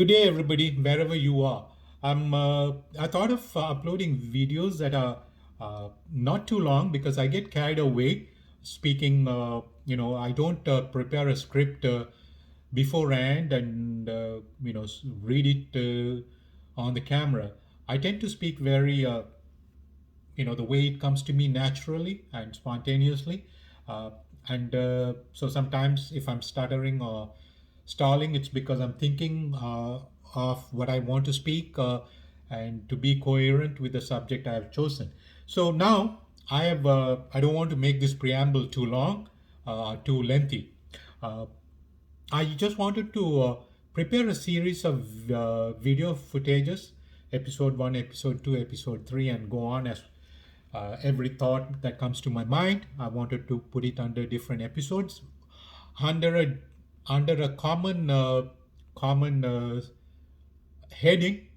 Good day, everybody, wherever you are. I thought of uploading videos that are not too long because I get carried away speaking. I don't prepare a script beforehand and read it on the camera. I tend to speak very the way it comes to me naturally and spontaneously, uh, and so sometimes if I'm stuttering or stalling, it's because I'm thinking of what I want to speak, and to be coherent with the subject I have chosen. So now I don't want to make this preamble too long, too lengthy. uh, I just wanted to prepare a series of video footages, episode 1, episode 2, episode 3, and go on as every thought that comes to my mind. I wanted to put it under different episodes under a common heading,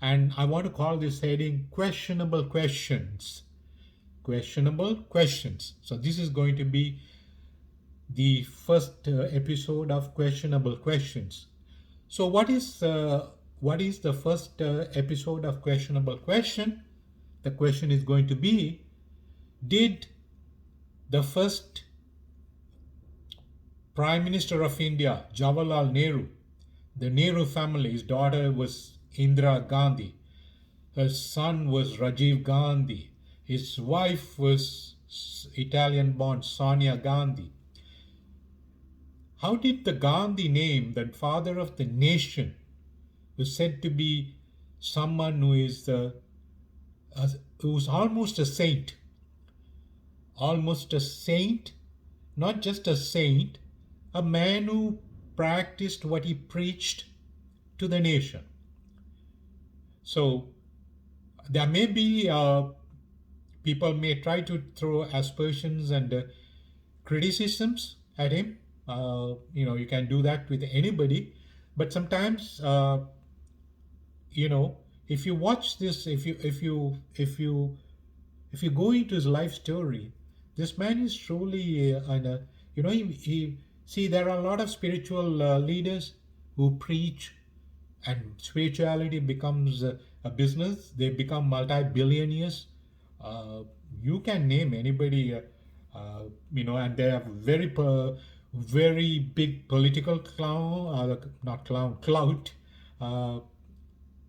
and I want to call this heading questionable questions. Questionable questions. So this is going to be the first episode of questionable questions. So what is the first episode of questionable question? The question is going to be: did the first Prime Minister of India, Jawaharlal Nehru, the Nehru family, his daughter was Indira Gandhi, her son was Rajiv Gandhi, his wife was Italian born Sonia Gandhi. How did the Gandhi name, the father of the nation, who's said to be someone who's almost a saint, not just a saint, a man who practiced what he preached to the nation. So there may be people may try to throw aspersions and criticisms at him. You can do that with anybody, but sometimes if you watch this, if you go into his life story, this man is truly he see, there are a lot of spiritual leaders who preach, and spirituality becomes a business. They become multi-billionaires. uh, you can name anybody, and they have very big political not clown clout, uh,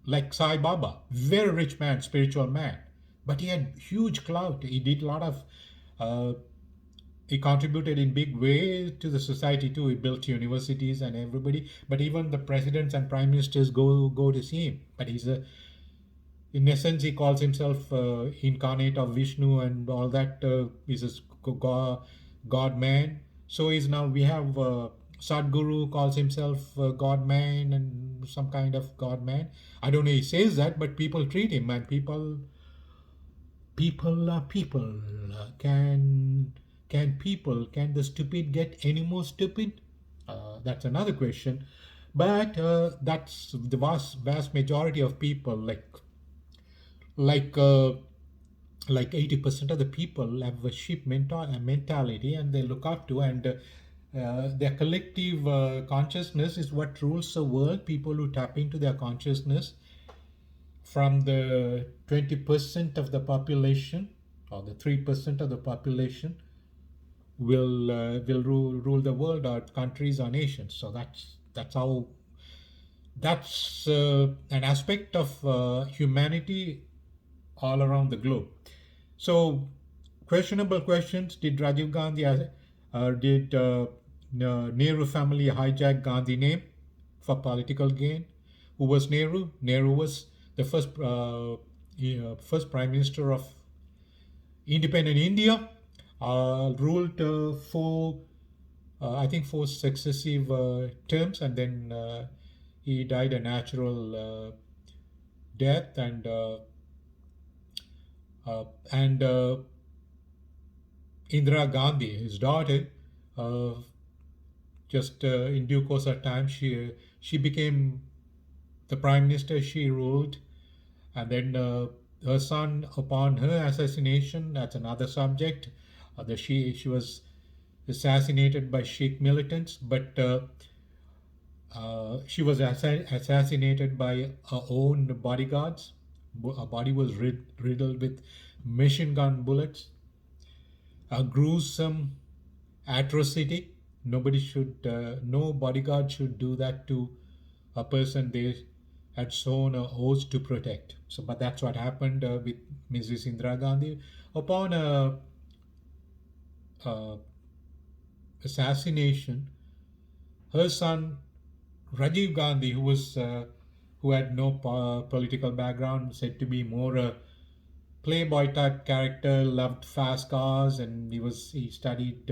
like Sai Baba, very rich man, spiritual man, but he had huge clout. He did a lot of, uh, he contributed in big way to the society too. He built universities and everybody, but even the presidents and prime ministers go to see him. But he's a, in essence, he calls himself incarnate of Vishnu and all that. He's a God man. So is now we have Sadhguru calls himself God man and some kind of God man. I don't know. He says that, but people treat him, and people are people. Can the stupid get any more stupid? That's another question. But that's the vast majority of people, like uh, like 80% of the people have a mentality, and they look up to, and their collective consciousness is what rules the world. People who tap into their consciousness from the 20% of the population, or the 3% of the population, will rule the world, or countries or nations. So that's an aspect of humanity all around the globe. So, questionable questions: did Rajiv Gandhi, did Nehru family hijack Gandhi name for political gain? Who was Nehru? Nehru was the first prime minister of independent India. Ruled I think, four successive terms, and then he died a natural death, and Indira Gandhi, his daughter, uh, just in due course of time, she became the prime minister. She ruled, and then her son, upon her assassination, that's another subject. She was assassinated by Sikh militants, but She was assassinated by her own bodyguards. Her body was riddled with machine gun bullets. A gruesome atrocity. Nobody should, no bodyguard should do that to a person they had sworn an oath to protect. So, but that's what happened with Mrs. Indira Gandhi. Upon a assassination, her son Rajiv Gandhi, who had no political background, said to be more a playboy type character, loved fast cars, and he studied.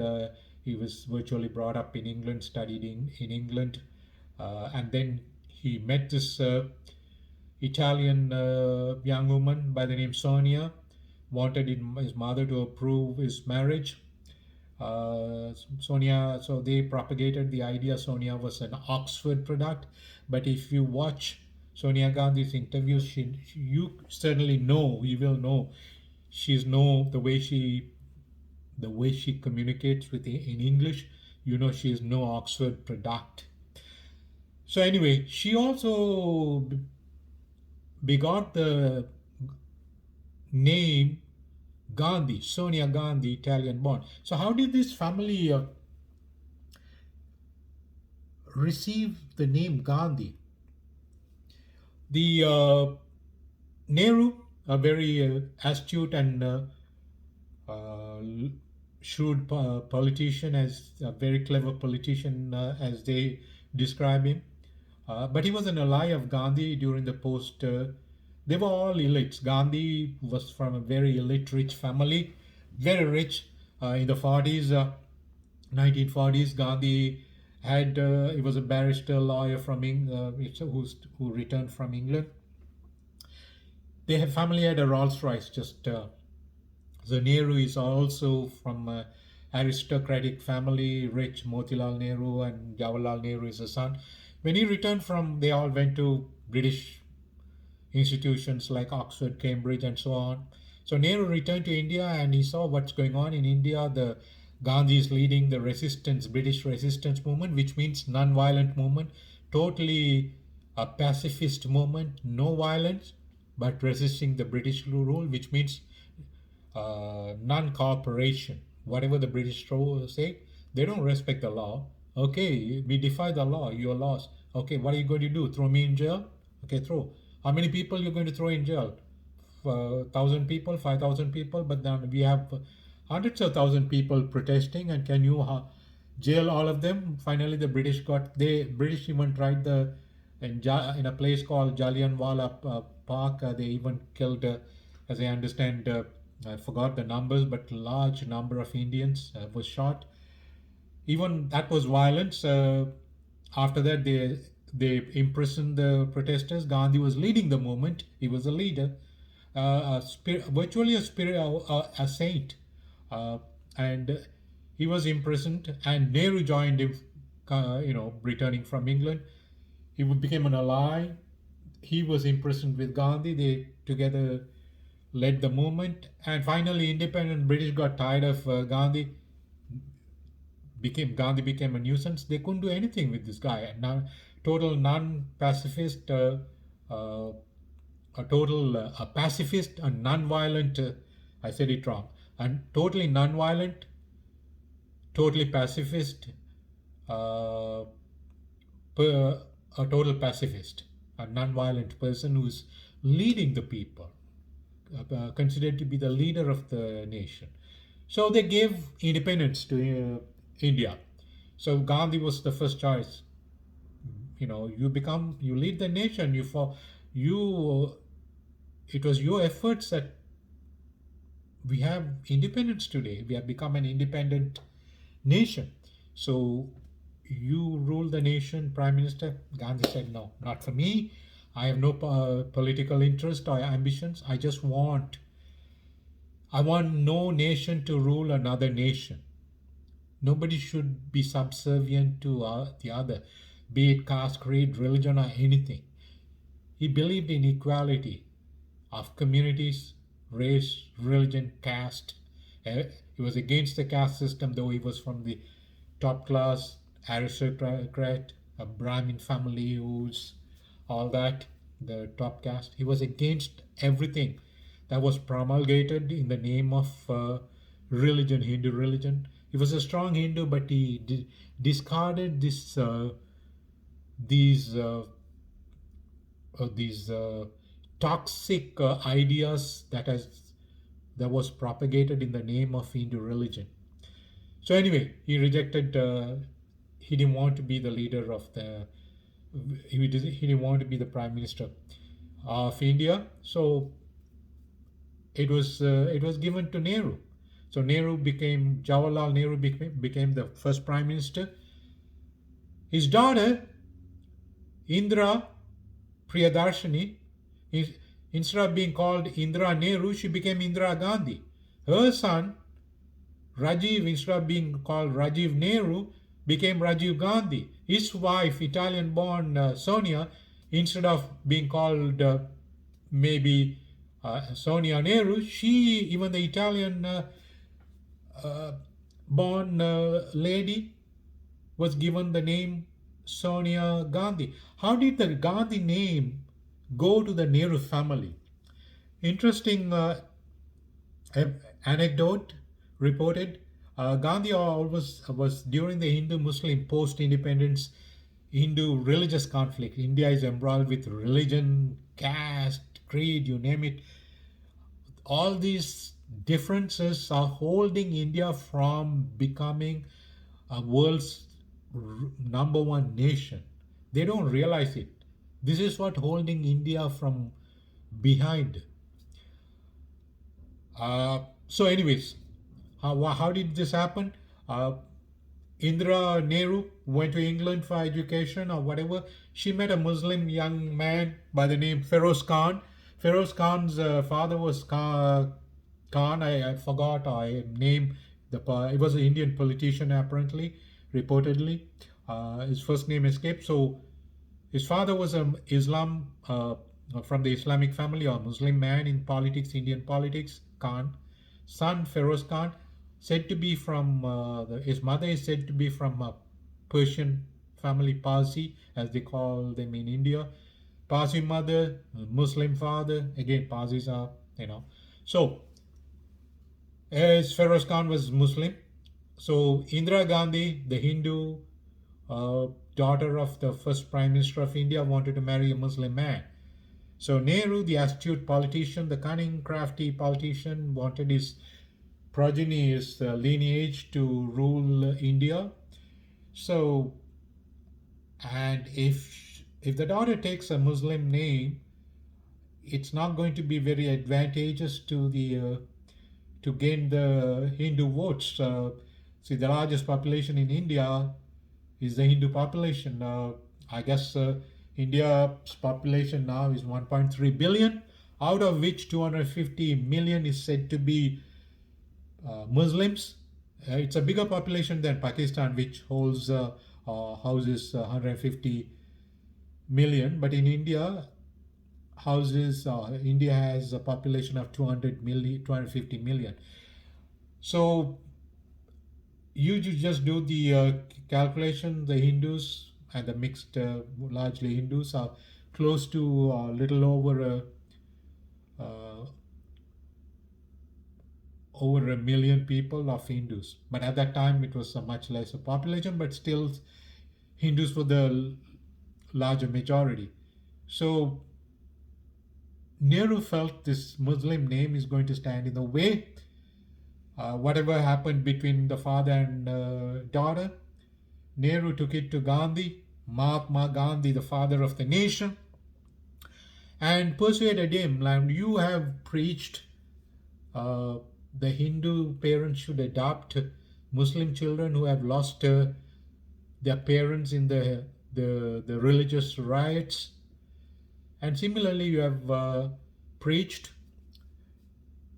He was virtually brought up in England, studied in England, and then he met this Italian young woman by the name Sonia. Wanted his mother to approve his marriage. Sonia, so they propagated the idea Sonia was an Oxford product. But if you watch Sonia Gandhi's interviews, you certainly know, you will know, she's no the way she communicates with in English, you know she is no Oxford product. So anyway, she also begot the name Gandhi, Sonia Gandhi, Italian born. So how did this family receive the name Gandhi? The Nehru, a very astute and shrewd politician, as a very clever politician, as they describe him. But he was an ally of Gandhi during the post. They were all elites. Gandhi was from a very elite, rich family, very rich. In the 40s, 1940s, Gandhi had he was a barrister, lawyer from who returned from England. Their family had a Rolls Royce. Just so Nehru is also from a aristocratic family, rich. Motilal Nehru and Jawaharlal Nehru is a son. When he returned from, they all went to British institutions like Oxford, Cambridge, and so on. So Nehru returned to India and he saw what's going on in India. The Gandhi is leading the resistance, British resistance movement, which means non-violent movement, totally a pacifist movement, no violence, but resisting the British rule, which means non-cooperation. Whatever the British say, they don't respect the law. Okay, we defy the law. You're lost. Okay, what are you going to do? Throw me in jail? Okay, throw. How many people you're going to throw in jail? 1,000 people, 5,000 people, but then we have hundreds of thousand people protesting, and can you jail all of them? Finally, the British even tried in a place called Jallianwala Park. They even killed, as I understand, I forgot the numbers, but large number of Indians was shot. Even that was violence. After that, they imprisoned the protesters. Gandhi was leading the movement. He was a leader, virtually a saint, and he was imprisoned. And Nehru joined him. Returning from England, he became an ally. He was imprisoned with Gandhi. They together led the movement, and finally, independent British got tired of Gandhi. Gandhi became a nuisance. They couldn't do anything with this guy. Now, total non-pacifist, a pacifist and non-violent. I said it wrong. And totally non-violent, totally pacifist, a total pacifist, a non-violent person who's leading the people, considered to be the leader of the nation. So they gave independence to India. So Gandhi was the first choice. You lead the nation. It was your efforts that we have independence today. We have become an independent nation. So you rule the nation, Prime Minister. Gandhi said, no, not for me. I have no political interest or ambitions. I want no nation to rule another nation. Nobody should be subservient to the other, be it caste, creed, religion, or anything. He believed in equality of communities, race, religion, caste. He was against the caste system, though he was from the top class aristocrat a Brahmin family who's all that, the top caste. He was against everything that was promulgated in the name of religion, Hindu religion. He was a strong Hindu, but he discarded these toxic ideas that was propagated in the name of Hindu religion. So anyway, he rejected. He didn't want to be the leader of the. He didn't want to be the prime minister of India. So it was given to Nehru. So Jawaharlal Nehru became the first prime minister. His daughter Indira Priyadarshini, instead of being called Indira Nehru, she became Indira Gandhi. Her son Rajiv, instead of being called Rajiv Nehru, became Rajiv Gandhi. His wife, Italian-born Sonia, instead of being called maybe Sonia Nehru, even the Italian-born lady, was given the name Sonia Gandhi. How did the Gandhi name go to the Nehru family? Interesting anecdote reported. Gandhi always was during the Hindu-Muslim post-independence Hindu religious conflict. India is embroiled with religion, caste, creed, you name it. All these differences are holding India from becoming a world's number one nation. They don't realize it. This is what holding India from behind. So anyways, how did this happen? Indira Nehru went to England for education or whatever. She met a Muslim young man by the name Feroz Khan. Feroz Khan's father was Khan. I forgot. I named it was an Indian politician apparently, reportedly. His first name escaped. So his father was from the Islamic family or Muslim man in politics, Indian politics. Khan. Son Feroz Khan, said to be from his mother is said to be from a Persian family, Parsi, as they call them in India. Parsi mother, Muslim father. Again, Parsis are, So, as Feroz Khan was Muslim, so Indira Gandhi, the Hindu daughter of the first Prime Minister of India, wanted to marry a Muslim man. So Nehru, the astute politician, the cunning, crafty politician, wanted his progeny, his lineage to rule India. So, and if the daughter takes a Muslim name, it's not going to be very advantageous to to gain the Hindu votes. See, the largest population in India is the Hindu population. I guess India's population now is 1.3 billion, out of which 250 million is said to be Muslims. It's a bigger population than Pakistan, which houses 150 million. But in India, India has a population of 250 million. So you just do the calculation. The Hindus and the mixed, largely Hindus, are close to a little over a million people of Hindus. But at that time, it was a much lesser population, but still, Hindus were the larger majority. So Nehru felt this Muslim name is going to stand in the way. Whatever happened between the father and daughter, Nehru took it to Gandhi, Mahatma Gandhi, the father of the nation, and persuaded him, like, you have preached the Hindu parents should adopt Muslim children who have lost their parents in the religious riots. And similarly, you have preached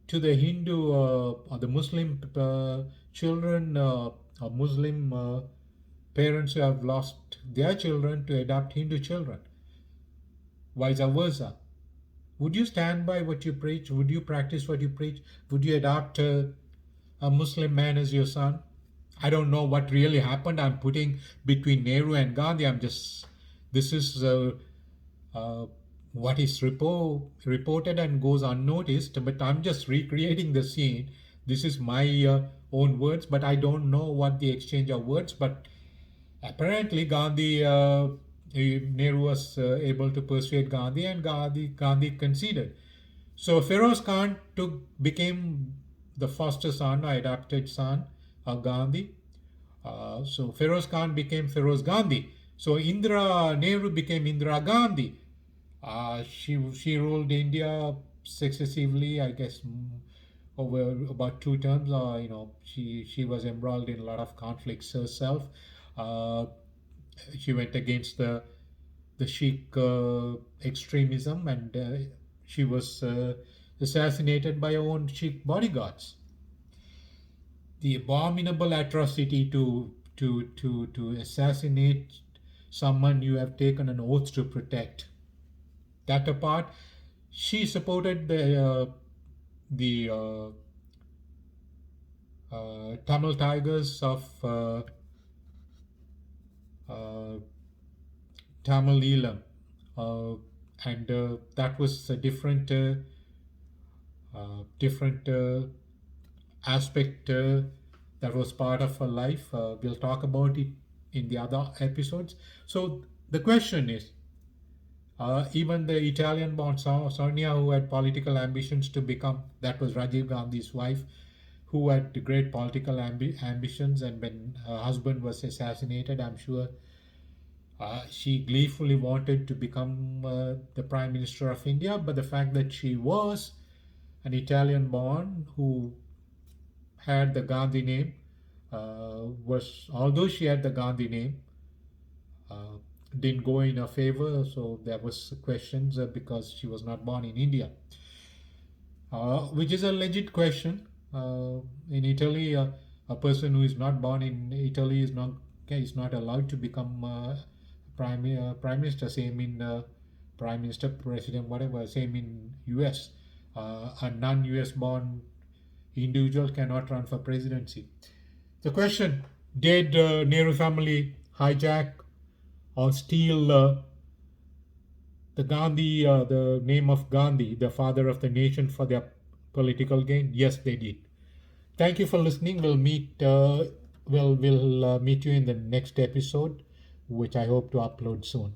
to the Hindu or the Muslim children or Muslim parents who have lost their children to adopt Hindu children. Vice versa. Would you stand by what you preach? Would you practice what you preach? Would you adopt a Muslim man as your son? I don't know what really happened. I'm putting between Nehru and Gandhi. This is uh, what is reported and goes unnoticed, but I'm just recreating the scene. This is my own words, but I don't know what the exchange of words. But apparently, Nehru was able to persuade Gandhi, and Gandhi conceded. So Feroz Khan became the foster son, or adopted son of Gandhi. So Feroz Khan became Feroz Gandhi. So Indira Nehru became Indira Gandhi. She ruled India successively, I guess, over about two terms. She was embroiled in a lot of conflicts herself. Uh, she went against the Sikh extremism, and she was assassinated by her own Sikh bodyguards. The abominable atrocity to assassinate someone you have taken an oath to protect. That apart, she supported the Tamil Tigers of uh, Tamil Eelam, and that was a different aspect that was part of her life. We'll talk about it in the other episodes. So the question is, even the Italian-born Sonia, who had political ambitions to become, that was Rajiv Gandhi's wife, who had great political ambitions, and when her husband was assassinated, I'm sure she gleefully wanted to become the Prime Minister of India. But the fact that she was an Italian-born who had the Gandhi name was, although she had the Gandhi name, uh, didn't go in her favor. So there was questions because she was not born in India, which is a legit question. In Italy, a person who is not born in Italy is not allowed to become prime minister. Same in prime minister, president, whatever. Same in U.S. A non-U.S. born individual cannot run for presidency. The question: did Nehru family hijack or steal the name of Gandhi, the father of the nation, for their political gain? Yes, they did. Thank you for listening. We'll meet you in the next episode, which I hope to upload soon.